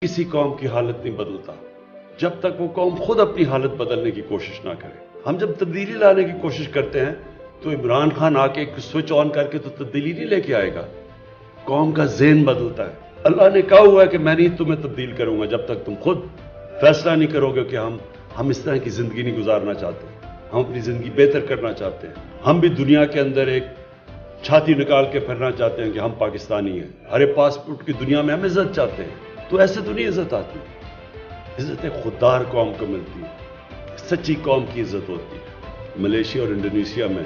کسی قوم کی حالت نہیں بدلتا جب تک وہ قوم خود اپنی حالت بدلنے کی کوشش نہ کرے. ہم جب تبدیلی لانے کی کوشش کرتے ہیں تو عمران خان آ کے ایک سوئچ آن کر کے تو تبدیلی نہیں لے کے آئے گا. قوم کا ذہن بدلتا ہے. اللہ نے کہا ہوا ہے کہ میں نہیں تمہیں تبدیل کروں گا جب تک تم خود فیصلہ نہیں کرو گے کہ ہم اس طرح کی زندگی نہیں گزارنا چاہتے. ہم اپنی زندگی بہتر کرنا چاہتے ہیں. ہم بھی دنیا کے اندر ایک چھاتی نکال کے پھرنا چاہتے ہیں کہ ہم پاکستانی ہیں. ہر پاسپورٹ کی دنیا میں ہم عزت چاہتے ہیں. تو ایسے تو نہیں عزت آتی. عزت ایک خوددار قوم کو ملتی ہے. سچی قوم کی عزت ہوتی ہے. ملیشیا اور انڈونیشیا میں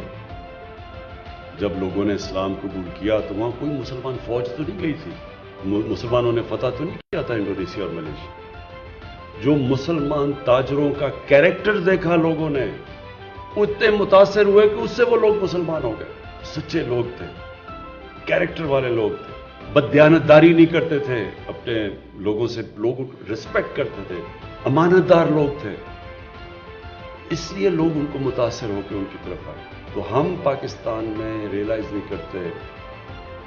جب لوگوں نے اسلام قبول کیا تو وہاں کوئی مسلمان فوج تو نہیں گئی تھی. مسلمانوں نے فتح تو نہیں کیا تھا انڈونیشیا اور ملیشیا. جو مسلمان تاجروں کا کیریکٹر دیکھا لوگوں نے اتنے متاثر ہوئے کہ اس سے وہ لوگ مسلمان ہو گئے. سچے لوگ تھے, کیریکٹر والے لوگ تھے, بددیانتداری نہیں کرتے تھے, اپنے لوگوں سے لوگوں کو رسپیکٹ کرتے تھے, امانت دار لوگ تھے. اس لیے لوگ ان کو متاثر ہو کے ان کی طرف آئے. تو ہم پاکستان میں ریئلائز نہیں کرتے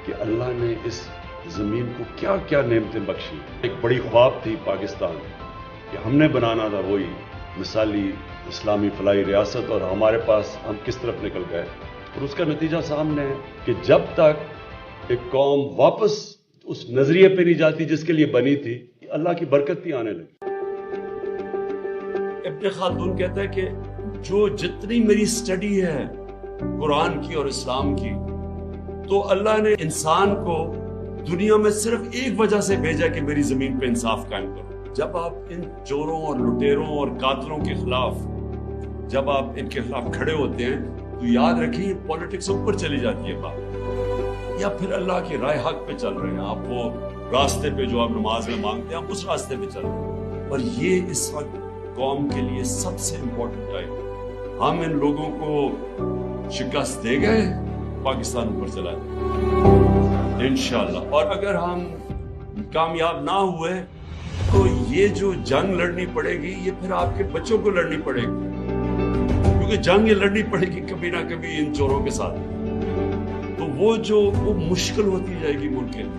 کہ اللہ نے اس زمین کو کیا کیا نعمتیں بخشی. ایک بڑی خواب تھی پاکستان کہ ہم نے بنانا تھا وہی مثالی اسلامی فلاحی ریاست, اور ہمارے پاس ہم کس طرف نکل گئے. اور اس کا نتیجہ سامنے ہے کہ جب تک ایک قوم واپس اس نظریے پہ نہیں جاتی جس کے لیے بنی تھی, اللہ کی برکت نہیں آنے لگی. ابن خلدون کہتا ہے کہ جو جتنی میری سٹڈی ہے قرآن کی اور اسلام کی, تو اللہ نے انسان کو دنیا میں صرف ایک وجہ سے بھیجا کہ میری زمین پہ انصاف قائم کرو. جب آپ ان چوروں اور لٹیروں اور قاتلوں کے خلاف جب آپ ان کے خلاف کھڑے ہوتے ہیں تو یاد رکھیے پولیٹکس اوپر چلی جاتی ہے بات, یا پھر اللہ کی رائے حق پہ چل رہے ہیں آپ. وہ راستے پہ جو آپ نماز میں مانگتے ہیں آپ اس راستے پہ چل رہے ہیں. اور یہ اس وقت قوم کے لیے سب سے امپورٹنٹ ٹائم. ہم ان لوگوں کو شکست دے گئے, پاکستان اوپر چلا جائے انشاءاللہ. اور اگر ہم کامیاب نہ ہوئے تو یہ جو جنگ لڑنی پڑے گی یہ پھر آپ کے بچوں کو لڑنی پڑے گی, کیونکہ جنگ یہ لڑنی پڑے گی کبھی نہ کبھی ان چوروں کے ساتھ. تو وہ مشکل ہوتی جائے گی ملک کے لیے.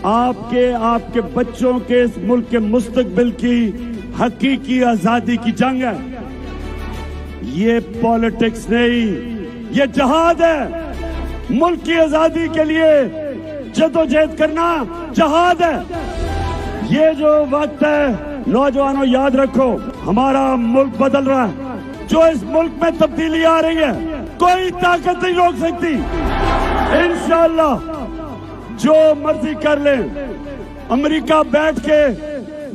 آپ کے بچوں کے اس ملک کے مستقبل کی حقیقی آزادی کی جنگ ہے. یہ پالیٹکس نہیں, یہ جہاد ہے. ملک کی آزادی کے لیے جدوجہد کرنا جہاد ہے. یہ جو وقت ہے نوجوانوں یاد رکھو, ہمارا ملک بدل رہا ہے. جو اس ملک میں تبدیلی آ رہی ہے کوئی طاقت نہیں روک سکتی. انشاءاللہ جو مرضی کر لیں, امریکہ بیٹھ کے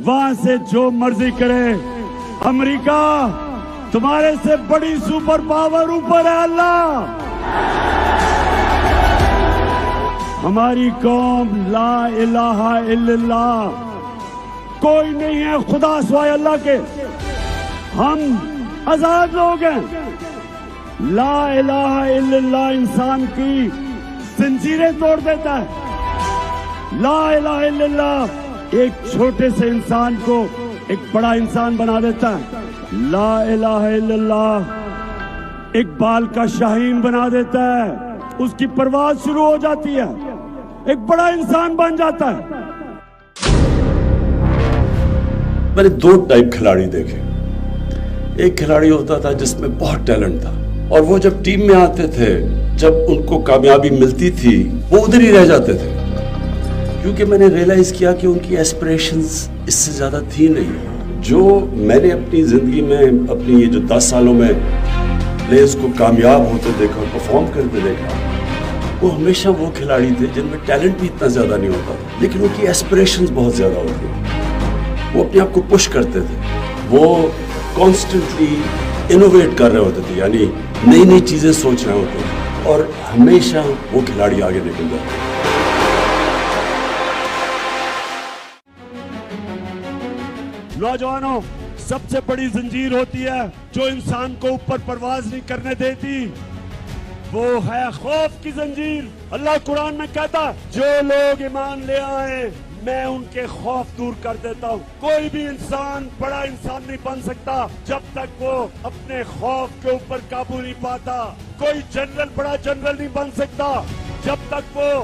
وہاں سے جو مرضی کرے. امریکہ تمہارے سے بڑی سپر پاور اوپر ہے اللہ. ہماری قوم لا الہ الا اللہ, کوئی نہیں ہے خدا سوائے اللہ کے. ہم آزاد لوگ ہیں. لا الہ الا اللہ انسان کی زنجیریں توڑ دیتا ہے. لا الہ الا اللہ ایک چھوٹے سے انسان کو ایک بڑا انسان بنا دیتا ہے. لا الہ الا اللہ ایک بال کا شاہین بنا دیتا ہے, اس کی پرواز شروع ہو جاتی ہے, ایک بڑا انسان بن جاتا ہے. میں نے دو ٹائپ کھلاڑی دیکھے. ایک کھلاڑی ہوتا تھا جس میں بہت ٹیلنٹ تھا, اور وہ جب ٹیم میں آتے تھے, جب ان کو کامیابی ملتی تھی وہ ادھر ہی رہ جاتے تھے, کیونکہ میں نے ریئلائز کیا کہ ان کی ایسپریشنز اس سے زیادہ تھی نہیں. جو میں نے اپنی زندگی میں اپنی یہ جو 10 سالوں میں پلیئرز کو کامیاب ہوتے دیکھا, پرفارم کرتے دیکھا, وہ ہمیشہ وہ کھلاڑی تھے جن میں ٹیلنٹ بھی اتنا زیادہ نہیں ہوتا لیکن ان کی ایسپریشنز بہت زیادہ ہوتی ہیں. وہ اپنے آپ کو پش کرتے تھے, وہ کانسٹنٹلی انوویٹ کر رہے ہوتے تھے, یعنی نئی نئی چیزیں سوچ رہے ہوتے تھے, اور ہمیشہ وہ کھلاڑی آگے نکل جاتے. نوجوانوں, سب سے بڑی زنجیر ہوتی ہے جو انسان کو اوپر پرواز نہیں کرنے دیتی, وہ ہے خوف کی زنجیر. اللہ قرآن میں کہتا جو لوگ ایمان لے آئے میں ان کے خوف دور کر دیتا ہوں. کوئی بھی انسان بڑا انسان نہیں بن سکتا جب تک وہ اپنے خوف کے اوپر قابو نہیں پاتا. کوئی جنرل بڑا جنرل نہیں بن سکتا جب تک وہ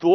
2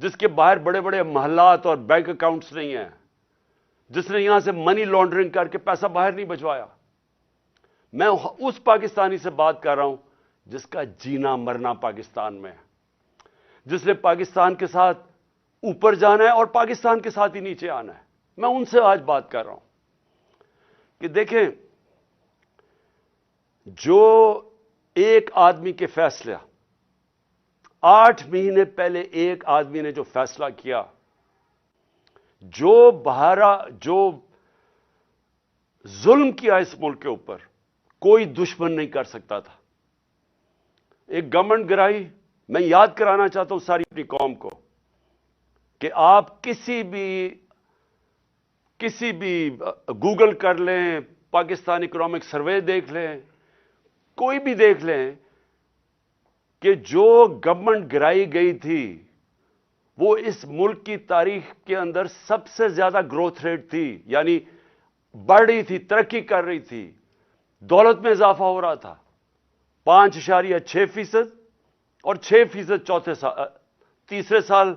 جس کے باہر بڑے بڑے محلات اور بینک اکاؤنٹس نہیں ہیں، جس نے یہاں سے منی لانڈرنگ کر کے پیسہ باہر نہیں بھجوایا. میں اس پاکستانی سے بات کر رہا ہوں جس کا جینا مرنا پاکستان میں ہے، جس نے پاکستان کے ساتھ اوپر جانا ہے اور پاکستان کے ساتھ ہی نیچے آنا ہے. میں ان سے آج بات کر رہا ہوں کہ دیکھیں، جو ایک آدمی کے فیصلہ 8 مہینے پہلے ایک آدمی نے جو فیصلہ کیا، جو ظلم کیا اس ملک کے اوپر، کوئی دشمن نہیں کر سکتا تھا. ایک گورنمنٹ گرائی. میں یاد کرانا چاہتا ہوں ساری اپنی قوم کو کہ آپ کسی بھی گوگل کر لیں، پاکستان اکنامک سروے دیکھ لیں، کوئی بھی دیکھ لیں کہ جو گورنمنٹ گرائی گئی تھی وہ اس ملک کی تاریخ کے اندر سب سے زیادہ گروتھ ریٹ تھی، یعنی بڑھ رہی تھی، ترقی کر رہی تھی، دولت میں اضافہ ہو رہا تھا. 5.6% اور 6% تیسرے سال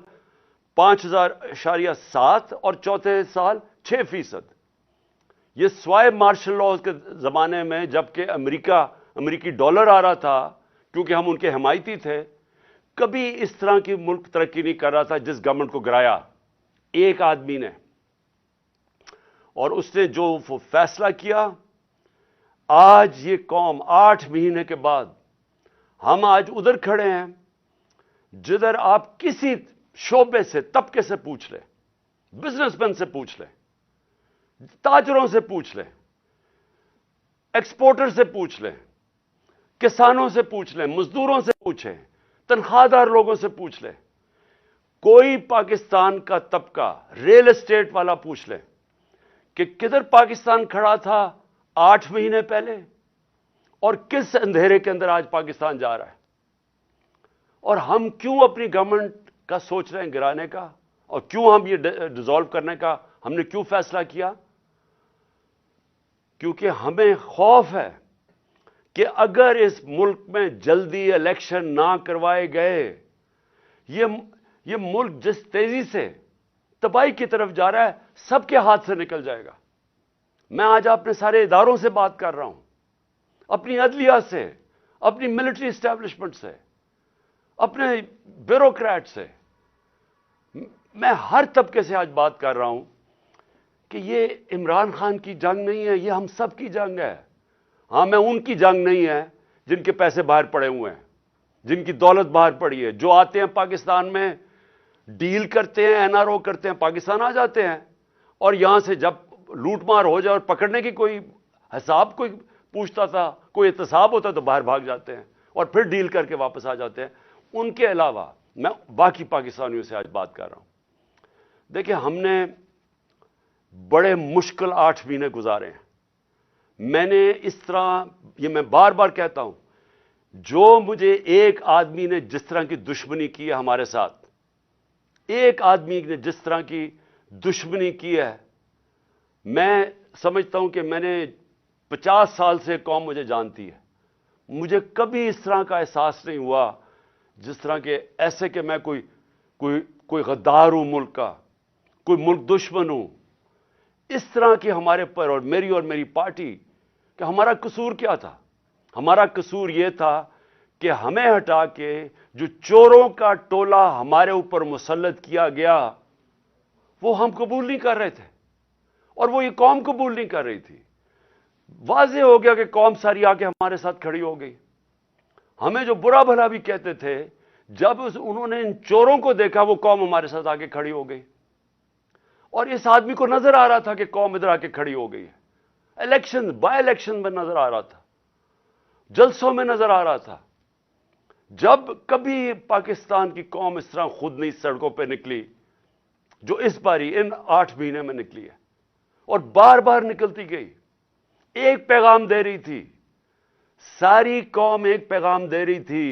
5.7 اور چوتھے سال 6%. یہ سوائے مارشل لاء کے زمانے میں جبکہ امریکی ڈالر آ رہا تھا کیونکہ ہم ان کے حمایتی تھے، کبھی اس طرح کی ملک ترقی نہیں کر رہا تھا جس گورنمنٹ کو گرایا ایک آدمی نے. اور اس نے جو فیصلہ کیا، آج یہ قوم 8 مہینے کے بعد ہم آج ادھر کھڑے ہیں جدھر آپ کسی شعبے سے، طبقے سے پوچھ لیں، بزنس مین سے پوچھ لیں، تاجروں سے پوچھ لیں، ایکسپورٹر سے پوچھ لیں، کسانوں سے پوچھ لیں، مزدوروں سے پوچھیں، تنخواہ دار لوگوں سے پوچھ لیں، کوئی پاکستان کا طبقہ، ریل اسٹیٹ والا پوچھ لیں کہ کدھر پاکستان کھڑا تھا 8 مہینے پہلے اور کس اندھیرے کے اندر آج پاکستان جا رہا ہے. اور ہم کیوں اپنی گورنمنٹ کا سوچ رہے ہیں گرانے کا، اور کیوں ہم یہ ڈیزالو کرنے کا ہم نے کیوں فیصلہ کیا؟ کیونکہ ہمیں خوف ہے کہ اگر اس ملک میں جلدی الیکشن نہ کروائے گئے، یہ ملک جس تیزی سے تباہی کی طرف جا رہا ہے سب کے ہاتھ سے نکل جائے گا. میں آج اپنے سارے اداروں سے بات کر رہا ہوں، اپنی عدلیہ سے، اپنی ملٹری اسٹیبلشمنٹ سے، اپنے بیوروکریٹ سے، میں ہر طبقے سے آج بات کر رہا ہوں کہ یہ عمران خان کی جنگ نہیں ہے، یہ ہم سب کی جنگ ہے. ہاں، میں ان کی جنگ نہیں ہے جن کے پیسے باہر پڑے ہوئے ہیں، جن کی دولت باہر پڑی ہے، جو آتے ہیں پاکستان میں ڈیل کرتے ہیں، این آر او کرتے ہیں، پاکستان آ جاتے ہیں، اور یہاں سے جب لوٹ مار ہو جائے اور پکڑنے کی کوئی حساب کوئی پوچھتا تھا، کوئی احتساب ہوتا تو باہر بھاگ جاتے ہیں اور پھر ڈیل کر کے واپس آ جاتے ہیں. ان کے علاوہ میں باقی پاکستانیوں سے آج بات کر رہا ہوں. دیکھیں، ہم نے بڑے مشکل 8 مہینے گزارے ہیں. میں نے اس طرح، یہ میں بار بار کہتا ہوں، جو مجھے ایک آدمی نے جس طرح کی دشمنی کی ہے ہمارے ساتھ، ایک آدمی نے جس طرح کی دشمنی کی ہے، میں سمجھتا ہوں کہ میں نے 50 سال سے قوم مجھے جانتی ہے، مجھے کبھی اس طرح کا احساس نہیں ہوا جس طرح کے ایسے کہ میں کوئی غدار ہوں ملک کا، کوئی ملک دشمن ہوں. اس طرح کی ہمارے پر اور میری پارٹی کہ ہمارا قصور کیا تھا؟ ہمارا قصور یہ تھا کہ ہمیں ہٹا کے جو چوروں کا ٹولہ ہمارے اوپر مسلط کیا گیا وہ ہم قبول نہیں کر رہے تھے، اور وہ یہ قوم قبول نہیں کر رہی تھی. واضح ہو گیا کہ قوم ساری آ کے ہمارے ساتھ کھڑی ہو گئی. ہمیں جو برا بھلا بھی کہتے تھے، جب انہوں نے ان چوروں کو دیکھا وہ قوم ہمارے ساتھ آ کے کھڑی ہو گئی. اور اس آدمی کو نظر آ رہا تھا کہ قوم ادھر آ کے کھڑی ہو گئی ہے. بائی الیکشن میں نظر آ رہا تھا، جلسوں میں نظر آ رہا تھا. جب کبھی پاکستان کی قوم اس طرح خود نہیں سڑکوں پہ نکلی جو اس باری ان 8 مہینے میں نکلی ہے، اور بار بار نکلتی گئی. ایک پیغام دے رہی تھی، ساری قوم ایک پیغام دے رہی تھی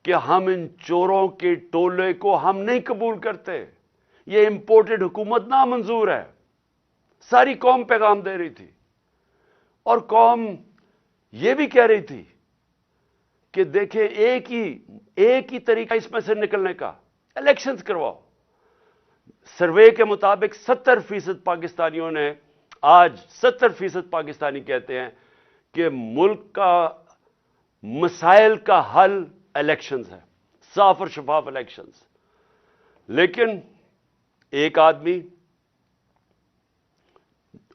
کہ ہم ان چوروں کے ٹولے کو ہم نہیں قبول کرتے، یہ امپورٹڈ حکومت نامنظور ہے. ساری قوم پیغام دے رہی تھی، اور قوم یہ بھی کہہ رہی تھی کہ دیکھیں ایک ہی طریقہ اس میں سے نکلنے کا، الیکشنز کرواؤ. سروے کے مطابق 70% پاکستانیوں نے آج 70% پاکستانی کہتے ہیں کہ ملک کا مسائل کا حل الیکشنز ہے, صاف اور شفاف الیکشنز. لیکن ایک آدمی,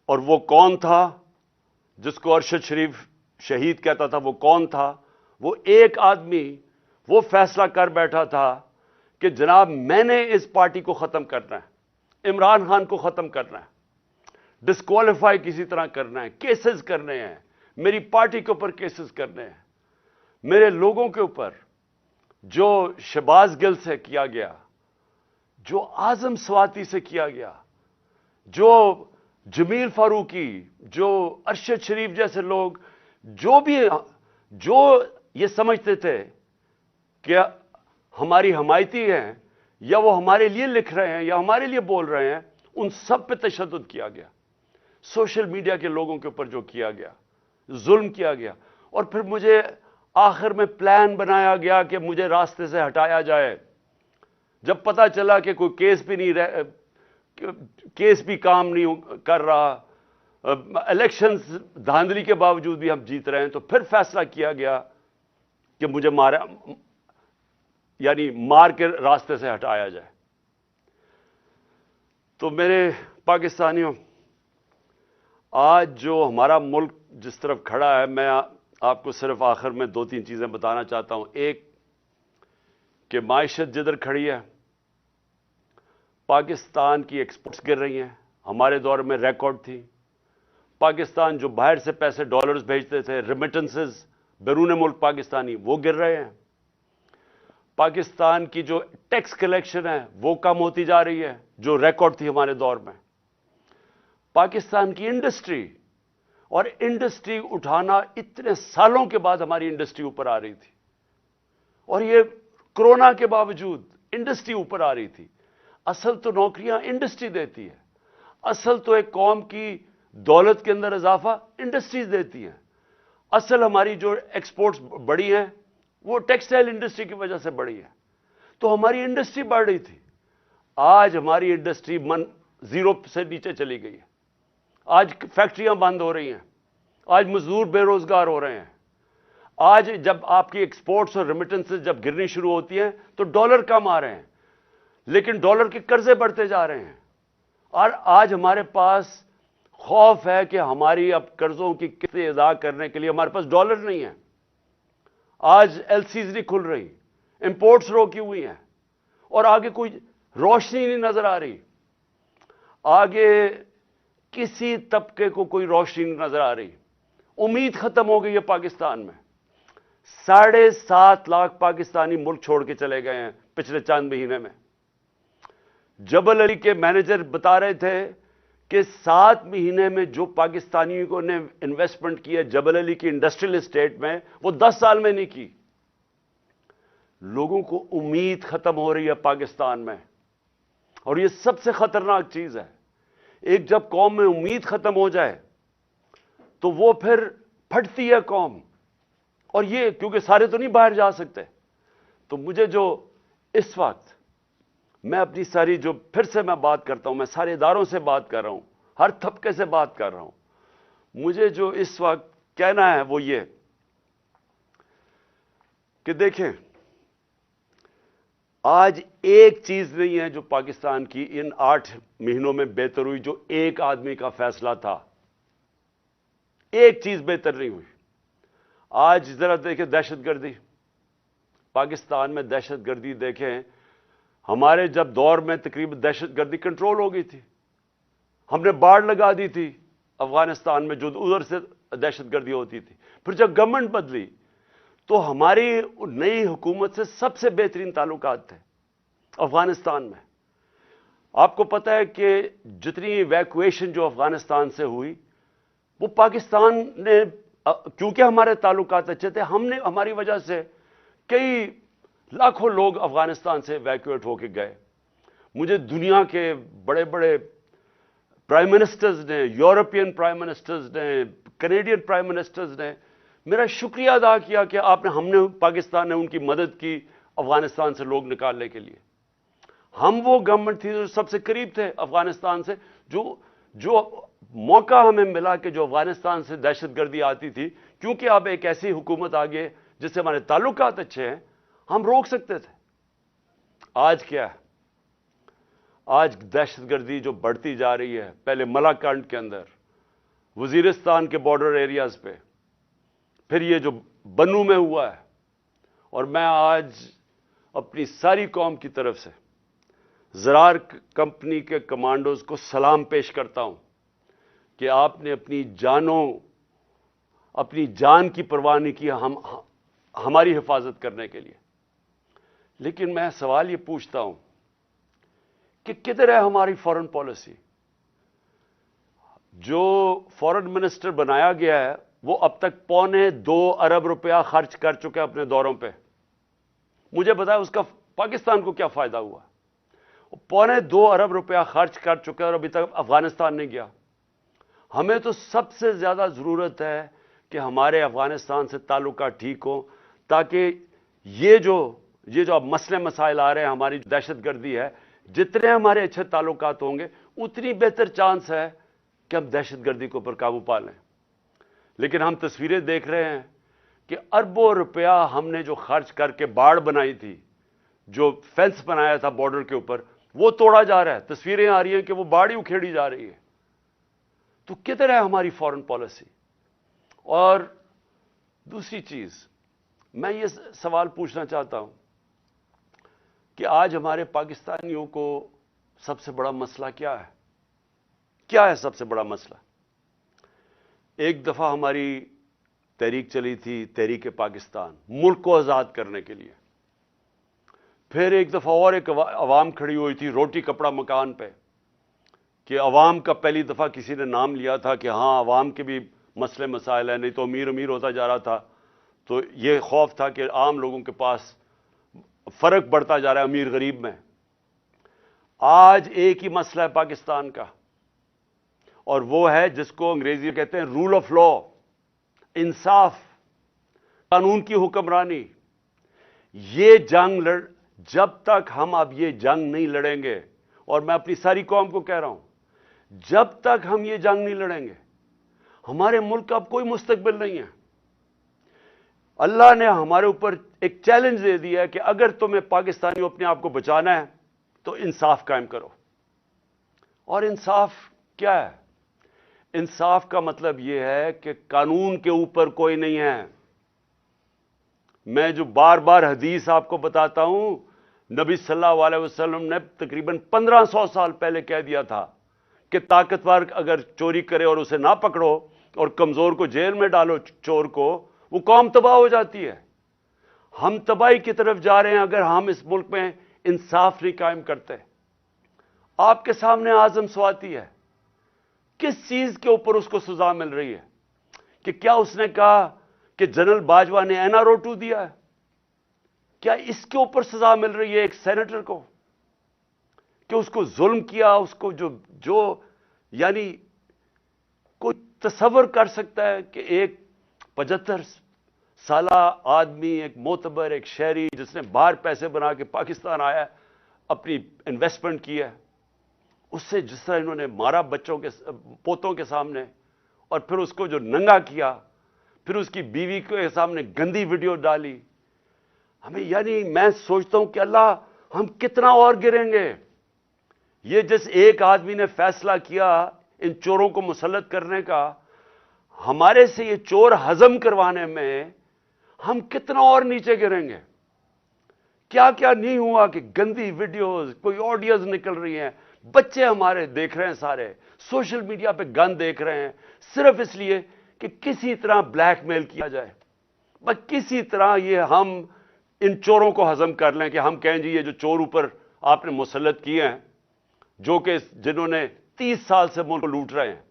اور وہ کون تھا جس کو ارشد شریف شہید کہتا تھا, وہ کون تھا؟ وہ ایک آدمی وہ فیصلہ کر بیٹھا تھا کہ جناب میں نے اس پارٹی کو ختم کرنا ہے, عمران خان کو ختم کرنا ہے, ڈسکوالیفائی کسی طرح کرنا ہے, کیسز کرنے ہیں, میری پارٹی کے اوپر کیسز کرنے ہیں, میرے لوگوں کے اوپر. جو شہباز گل سے کیا گیا, جو اعظم سواتی سے کیا گیا, جو جمیل فاروقی, جو ارشد شریف جیسے لوگ, جو یہ سمجھتے تھے کہ ہماری حمایتی ہیں یا وہ ہمارے لیے لکھ رہے ہیں یا ہمارے لیے بول رہے ہیں, ان سب پہ تشدد کیا گیا. سوشل میڈیا کے لوگوں کے اوپر جو کیا گیا, ظلم کیا گیا. اور پھر مجھے آخر میں پلان بنایا گیا کہ مجھے راستے سے ہٹایا جائے. جب پتا چلا کہ کوئی کیس بھی کام نہیں کر رہا, الیکشنز دھاندلی کے باوجود بھی ہم جیت رہے ہیں, تو پھر فیصلہ کیا گیا کہ مجھے مار کے راستے سے ہٹایا جائے. تو میرے پاکستانیوں, آج جو ہمارا ملک جس طرف کھڑا ہے, میں آپ کو صرف آخر میں 2-3 چیزیں بتانا چاہتا ہوں. ایک کہ معیشت جدھر کھڑی ہے, پاکستان کی ایکسپورٹس گر رہی ہیں, ہمارے دور میں ریکارڈ تھی. پاکستان جو باہر سے پیسے ڈالرز بھیجتے تھے, ریمیٹنسز بیرون ملک پاکستانی, وہ گر رہے ہیں. پاکستان کی جو ٹیکس کلیکشن ہے وہ کم ہوتی جا رہی ہے, جو ریکارڈ تھی ہمارے دور میں. پاکستان کی انڈسٹری, اور انڈسٹری اٹھانا اتنے سالوں کے بعد ہماری انڈسٹری اوپر آ رہی تھی, اور یہ کرونا کے باوجود انڈسٹری اوپر آ رہی تھی. اصل تو نوکریاں انڈسٹری دیتی ہے, اصل تو ایک قوم کی دولت کے اندر اضافہ انڈسٹریز دیتی ہیں. اصل ہماری جو ایکسپورٹس بڑی ہیں وہ ٹیکسٹائل انڈسٹری کی وجہ سے بڑی ہے. تو ہماری انڈسٹری بڑھ رہی تھی. آج ہماری انڈسٹری 0 سے نیچے چلی گئی ہے. آج فیکٹریاں بند ہو رہی ہیں, آج مزدور بے روزگار ہو رہے ہیں. آج جب آپ کی ایکسپورٹس اور ریمیٹنسز جب گرنی شروع ہوتی ہیں تو ڈالر کم آ رہے ہیں, لیکن ڈالر کے قرضے بڑھتے جا رہے ہیں. اور آج ہمارے پاس خوف ہے کہ ہماری اب قرضوں کی قسطیں ادا کرنے کے لیے ہمارے پاس ڈالر نہیں ہے. آج ایل سیز نہیں کھل رہی, امپورٹس روکی ہوئی ہیں, اور آگے کوئی روشنی نہیں نظر آ رہی. آگے کسی طبقے کو کوئی روشنی نہیں نظر آ رہی. امید ختم ہو گئی ہے پاکستان میں. 7.5 لاکھ پاکستانی ملک چھوڑ کے چلے گئے ہیں پچھلے چند مہینے میں. جبل علی کے مینیجر بتا رہے تھے کہ 7 مہینے میں جو پاکستانیوں نے انویسٹمنٹ کی ہے جبل علی کی انڈسٹریل اسٹیٹ میں, وہ 10 سال میں نہیں کی. لوگوں کو امید ختم ہو رہی ہے پاکستان میں, اور یہ سب سے خطرناک چیز ہے. ایک جب قوم میں امید ختم ہو جائے تو وہ پھر پھٹتی ہے قوم. اور یہ کیونکہ سارے تو نہیں باہر جا سکتے. تو مجھے جو اس وقت, میں اپنی ساری جو پھر سے میں بات کرتا ہوں, میں سارے اداروں سے بات کر رہا ہوں, ہر طبقے سے بات کر رہا ہوں, مجھے جو اس وقت کہنا ہے وہ یہ کہ دیکھیں, آج ایک چیز نہیں ہے جو پاکستان کی ان 8 مہینوں میں بہتر ہوئی, جو ایک آدمی کا فیصلہ تھا. ایک چیز بہتر نہیں ہوئی. آج ذرا دیکھیں دہشت گردی, پاکستان میں دہشت گردی دیکھیں. ہمارے جب دور میں تقریباً دہشت گردی کنٹرول ہو گئی تھی. ہم نے باڑ لگا دی تھی افغانستان میں, جو ادھر سے دہشت گردی ہوتی تھی. پھر جب گورنمنٹ بدلی تو ہماری نئی حکومت سے سب سے بہترین تعلقات تھے افغانستان میں. آپ کو پتہ ہے کہ جتنی ایویکویشن جو افغانستان سے ہوئی, وہ پاکستان نے, کیونکہ ہمارے تعلقات اچھے تھے, ہم نے, ہماری وجہ سے کئی لاکھوں لوگ افغانستان سے ایویکویٹ ہو کے گئے. مجھے دنیا کے بڑے بڑے پرائم منسٹرز نے, یورپین پرائم منسٹرز نے, کینیڈین پرائم منسٹرز نے میرا شکریہ ادا کیا کہ آپ نے, ہم نے, پاکستان نے ان کی مدد کی افغانستان سے لوگ نکالنے کے لیے. ہم وہ گورنمنٹ تھی جو سب سے قریب تھے افغانستان سے، جو موقع ہمیں ملا کہ جو افغانستان سے دہشت گردی آتی تھی، کیونکہ اب ایک ایسی حکومت آگے جس سے ہمارے تعلقات اچھے ہیں، ہم روک سکتے تھے۔ آج کیا ہے؟ آج دہشت گردی جو بڑھتی جا رہی ہے، پہلے ملاکنڈ کے اندر، وزیرستان کے بارڈر ایریاز پہ، پھر یہ جو بنو میں ہوا ہے، اور میں آج اپنی ساری قوم کی طرف سے زرار کمپنی کے کمانڈوز کو سلام پیش کرتا ہوں کہ آپ نے اپنی جان کی پرواہ نہیں کی ہماری حفاظت کرنے کے لیے۔ لیکن میں سوال یہ پوچھتا ہوں کہ کدھر ہے ہماری فارن پالیسی؟ جو فارن منسٹر بنایا گیا ہے وہ اب تک $2.25 ارب خرچ کر چکے اپنے دوروں پہ۔ مجھے بتایا اس کا پاکستان کو کیا فائدہ ہوا؟ $2.25 ارب خرچ کر چکے اور ابھی تک افغانستان نہیں گیا۔ ہمیں تو سب سے زیادہ ضرورت ہے کہ ہمارے افغانستان سے تعلقات ٹھیک ہوں، تاکہ یہ جو اب مسئلے مسائل آ رہے ہیں، ہماری دہشت گردی ہے، جتنے ہمارے اچھے تعلقات ہوں گے اتنی بہتر چانس ہے کہ ہم دہشت گردی کے اوپر قابو پا لیں۔ لیکن ہم تصویریں دیکھ رہے ہیں کہ اربوں روپیہ ہم نے جو خرچ کر کے باڑ بنائی تھی، جو فینس بنایا تھا بارڈر کے اوپر، وہ توڑا جا رہا ہے۔ تصویریں آ رہی ہیں کہ وہ باڑ ہی اکھیڑی جا رہی ہے۔ تو کدھر ہے ہماری فارن پالیسی؟ اور دوسری چیز، میں یہ سوال پوچھنا چاہتا ہوں کہ آج ہمارے پاکستانیوں کو سب سے بڑا مسئلہ کیا ہے؟ کیا ہے سب سے بڑا مسئلہ؟ ایک دفعہ ہماری تحریک چلی تھی، تحریک پاکستان، ملک کو آزاد کرنے کے لیے۔ پھر ایک دفعہ اور ایک عوام کھڑی ہوئی تھی روٹی کپڑا مکان پہ، کہ عوام کا پہلی دفعہ کسی نے نام لیا تھا کہ ہاں عوام کے بھی مسئلے مسائل ہیں، نہیں تو امیر امیر ہوتا جا رہا تھا، تو یہ خوف تھا کہ عام لوگوں کے پاس فرق بڑھتا جا رہا ہے امیر غریب میں۔ آج ایک ہی مسئلہ ہے پاکستان کا، اور وہ ہے جس کو انگریزی میں کہتے ہیں رول آف لا، انصاف، قانون کی حکمرانی۔ یہ جنگ جب تک ہم اب یہ جنگ نہیں لڑیں گے، اور میں اپنی ساری قوم کو کہہ رہا ہوں، جب تک ہم یہ جنگ نہیں لڑیں گے، ہمارے ملک کا اب کوئی مستقبل نہیں ہے۔ اللہ نے ہمارے اوپر ایک چیلنج دے دیا ہے کہ اگر تمہیں پاکستانیوں اپنے آپ کو بچانا ہے تو انصاف قائم کرو۔ اور انصاف کیا ہے؟ انصاف کا مطلب یہ ہے کہ قانون کے اوپر کوئی نہیں ہے۔ میں جو بار بار حدیث آپ کو بتاتا ہوں، نبی صلی اللہ علیہ وسلم نے تقریباً 1500 سال پہلے کہہ دیا تھا کہ طاقتور اگر چوری کرے اور اسے نہ پکڑو اور کمزور کو جیل میں ڈالو، چور کو، وہ قوم تباہ ہو جاتی ہے۔ ہم تباہی کی طرف جا رہے ہیں اگر ہم اس ملک میں انصاف نہیں قائم کرتے۔ آپ کے سامنے اعظم سواتی ہے، کس چیز کے اوپر اس کو سزا مل رہی ہے؟ کہ کیا اس نے کہا کہ جنرل باجوہ نے این آر او 2 دیا ہے؟ کیا اس کے اوپر سزا مل رہی ہے ایک سینیٹر کو کہ اس کو ظلم کیا؟ اس کو جو یعنی کوئی تصور کر سکتا ہے کہ ایک 75 سالہ آدمی، ایک معتبر، ایک شہری جس نے باہر پیسے بنا کے پاکستان آیا، اپنی انویسٹمنٹ کی ہے، اس سے جس طرح انہوں نے مارا بچوں کے پوتوں کے سامنے، اور پھر اس کو جو ننگا کیا، پھر اس کی بیوی کے سامنے گندی ویڈیو ڈالی۔ ہمیں یعنی میں سوچتا ہوں کہ اللہ، ہم کتنا اور گریں گے؟ یہ جس ایک آدمی نے فیصلہ کیا ان چوروں کو مسلط کرنے کا، ہمارے سے یہ چور ہضم کروانے میں ہم کتنا اور نیچے گریں گے؟ کیا کیا نہیں ہوا کہ گندی ویڈیوز، کوئی آڈیوز نکل رہی ہیں، بچے ہمارے دیکھ رہے ہیں، سارے سوشل میڈیا پہ گن دیکھ رہے ہیں، صرف اس لیے کہ کسی طرح بلیک میل کیا جائے، بس کسی طرح یہ ہم ان چوروں کو ہضم کر لیں، کہ ہم کہیں جی یہ جو چور اوپر آپ نے مسلط کیے ہیں، جنہوں نے 30 سال سے ملک کو لوٹ رہے ہیں،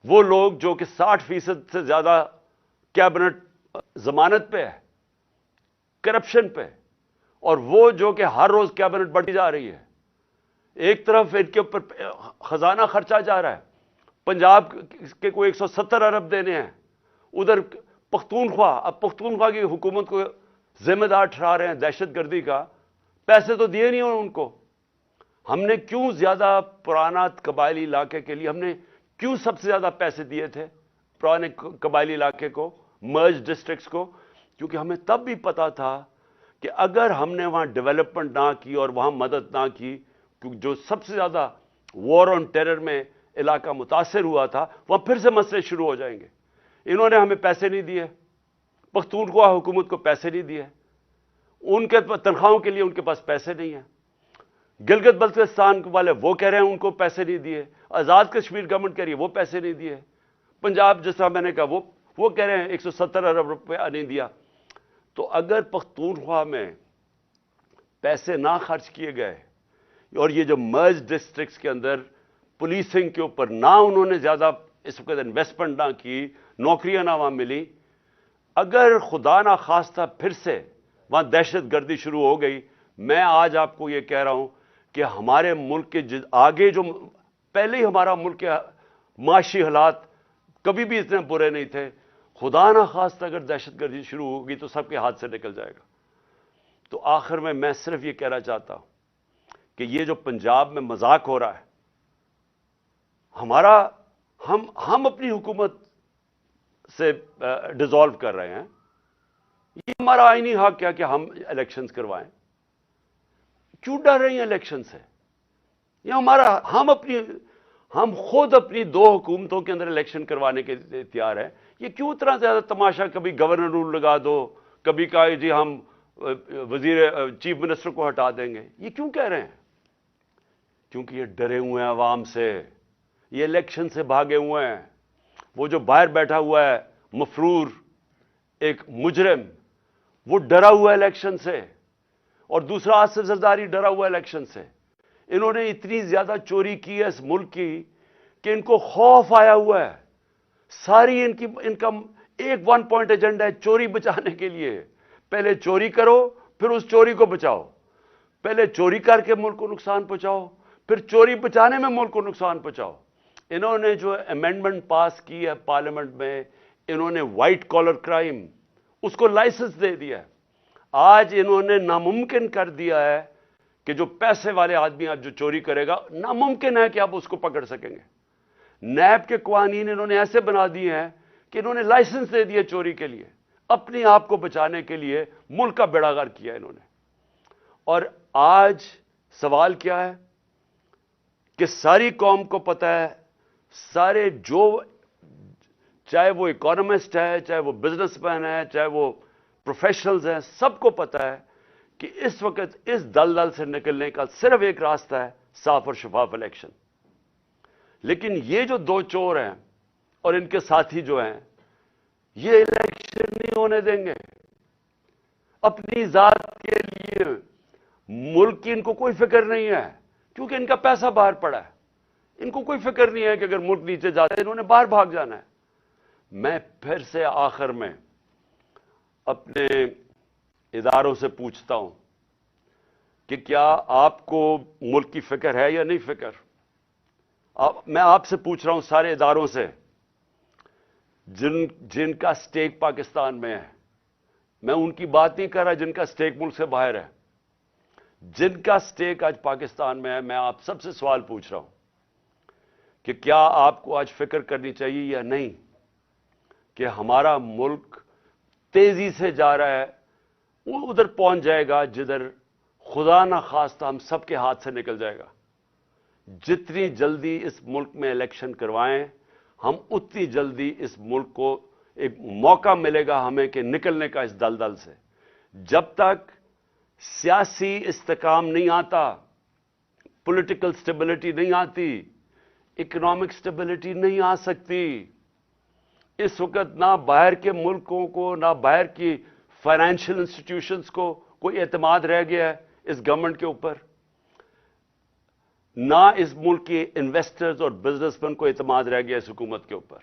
وہ لوگ جو کہ 60% سے زیادہ کیبنٹ ضمانت پہ ہے، کرپشن پہ، اور وہ جو کہ ہر روز کیبنٹ بڑھتی جا رہی ہے، ایک طرف ان کے اوپر خزانہ خرچہ جا رہا ہے، پنجاب کے کوئی 170 ارب دینے ہیں، ادھر پختونخوا، اب پختونخوا کی حکومت کو ذمہ دار ٹھہرا رہے ہیں دہشت گردی کا، پیسے تو دیے نہیں ان کو. ہم نے کیوں زیادہ پرانا قبائلی علاقے کے لیے ہم نے کیوں سب سے زیادہ پیسے دیے تھے پرانے قبائلی علاقے کو, مرج ڈسٹرکٹس کو؟ کیونکہ ہمیں تب بھی پتا تھا کہ اگر ہم نے وہاں ڈیولپمنٹ نہ کی اور وہاں مدد نہ کی, جو سب سے زیادہ وار آن ٹیرر میں علاقہ متاثر ہوا تھا, وہاں پھر سے مسئلے شروع ہو جائیں گے. انہوں نے ہمیں پیسے نہیں دیے, پختونخوا حکومت کو پیسے نہیں دیے, ان کے تنخواہوں کے لیے ان کے پاس پیسے نہیں ہیں. گلگت بلتستان والے وہ کہہ رہے ہیں ان کو پیسے نہیں دیے, آزاد کشمیر گورنمنٹ کہہ رہی ہے وہ پیسے نہیں دیے, پنجاب جس طرح میں نے کہا وہ کہہ رہے ہیں 170 ارب روپیہ نہیں دیا. تو اگر پختونخوا میں پیسے نہ خرچ کیے گئے اور یہ جو مرج ڈسٹرکٹس کے اندر پولیسنگ کے اوپر نہ انہوں نے زیادہ اس وقت انویسٹمنٹ نہ کی, نوکریاں نہ وہاں ملی, اگر خدا نہ خواستہ پھر سے وہاں دہشت گردی شروع ہو گئی, میں آج آپ کو یہ کہہ رہا ہوں کہ ہمارے ملک کے آگے جو پہلے ہی ہمارا ملک کے معاشی حالات کبھی بھی اتنے برے نہیں تھے, خدا نہ خواستہ اگر دہشت گردی شروع ہوگی تو سب کے ہاتھ سے نکل جائے گا. تو آخر میں صرف یہ کہنا چاہتا ہوں کہ یہ جو پنجاب میں مذاق ہو رہا ہے, ہم اپنی حکومت سے ڈیزالو کر رہے ہیں, یہ ہمارا آئینی حق کیا کہ ہم الیکشنز کروائیں. کیوں ڈر رہی ہیں الیکشن سے؟ یہ ہم خود اپنی 2 حکومتوں کے اندر الیکشن کروانے کے تیار ہیں. یہ کیوں اتنا زیادہ تماشا, کبھی گورنر رول لگا دو, کبھی کہا جی ہم چیف منسٹر کو ہٹا دیں گے. یہ کیوں کہہ رہے ہیں؟ کیونکہ یہ ڈرے ہوئے ہیں عوام سے, یہ الیکشن سے بھاگے ہوئے ہیں. وہ جو باہر بیٹھا ہوا ہے مفرور ایک مجرم, وہ ڈرا ہوا ہے الیکشن سے, اور دوسرا آصف زرداری ڈرا ہوا ہے الیکشن سے. انہوں نے اتنی زیادہ چوری کی ہے اس ملک کی کہ ان کو خوف آیا ہوا ہے. ساری ان کا ایک 1 پوائنٹ ایجنڈا ہے چوری بچانے کے لیے. پہلے چوری کرو, پھر اس چوری کو بچاؤ. پہلے چوری کر کے ملک کو نقصان پہنچاؤ, پھر چوری بچانے میں ملک کو نقصان پہنچاؤ. انہوں نے جو امینڈمنٹ پاس کی ہے پارلیمنٹ میں, انہوں نے وائٹ کالر کرائم اس کو لائسنس دے دیا ہے. آج انہوں نے ناممکن کر دیا ہے کہ جو پیسے والے آدمی آج جو چوری کرے گا, ناممکن ہے کہ آپ اس کو پکڑ سکیں گے. نیب کے قوانین انہوں نے ایسے بنا دیے ہیں کہ انہوں نے لائسنس دے دیے چوری کے لیے, اپنے آپ کو بچانے کے لیے ملک کا بیڑا غرق کیا انہوں نے. اور آج سوال کیا ہے کہ ساری قوم کو پتہ ہے, سارے جو چاہے وہ اکانومسٹ ہے, چاہے وہ بزنس مین ہے, چاہے وہ پروفیشنلز ہیں, سب کو پتہ ہے کہ اس وقت اس دلدل سے نکلنے کا صرف ایک راستہ ہے, صاف اور شفاف الیکشن. لیکن یہ جو 2 چور ہیں اور ان کے ساتھی جو ہیں, یہ الیکشن نہیں ہونے دیں گے. اپنی ذات کے لیے ملک کی ان کو کوئی فکر نہیں ہے, کیونکہ ان کا پیسہ باہر پڑا ہے. ان کو کوئی فکر نہیں ہے کہ اگر ملک نیچے جاتا ہے انہوں نے باہر بھاگ جانا ہے. میں پھر سے آخر میں اپنے اداروں سے پوچھتا ہوں کہ کیا آپ کو ملک کی فکر ہے یا نہیں فکر؟ میں آپ سے پوچھ رہا ہوں, سارے اداروں سے جن کا سٹیک پاکستان میں ہے. میں ان کی بات نہیں کر رہا جن کا سٹیک ملک سے باہر ہے. جن کا سٹیک آج پاکستان میں ہے, میں آپ سب سے سوال پوچھ رہا ہوں کہ کیا آپ کو آج فکر کرنی چاہیے یا نہیں کہ ہمارا ملک تیزی سے جا رہا ہے, وہ ادھر پہنچ جائے گا جدھر خدا نہ خواستہ ہم سب کے ہاتھ سے نکل جائے گا. جتنی جلدی اس ملک میں الیکشن کروائیں, ہم اتنی جلدی اس ملک کو ایک موقع ملے گا ہمیں کہ نکلنے کا اس دلدل سے. جب تک سیاسی استحکام نہیں آتا, پولیٹیکل سٹیبلٹی نہیں آتی, اکنامک سٹیبلٹی نہیں آ سکتی. اس وقت نہ باہر کے ملکوں کو, نہ باہر کی فائنینشیل انسٹیٹیوشنز کو کوئی اعتماد رہ گیا ہے اس گورنمنٹ کے اوپر, نہ اس ملک کے انویسٹرز اور بزنس مین کو اعتماد رہ گیا اس حکومت کے اوپر.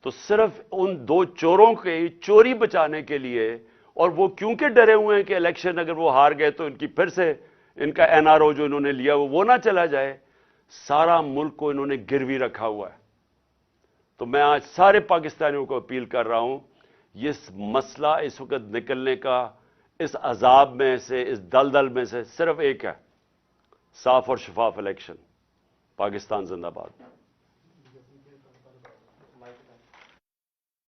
تو صرف ان 2 چوروں کے چوری بچانے کے لیے, اور وہ کیونکہ ڈرے ہوئے ہیں کہ الیکشن اگر وہ ہار گئے تو ان کی پھر سے ان کا NRO جو انہوں نے لیا وہ نہ چلا جائے, سارا ملک کو انہوں نے گروی رکھا ہوا ہے. تو میں آج سارے پاکستانیوں کو اپیل کر رہا ہوں, یہ مسئلہ اس وقت نکلنے کا اس عذاب میں سے، اس دلدل میں سے صرف ایک ہے، صاف اور شفاف الیکشن۔ پاکستان زندہ باد۔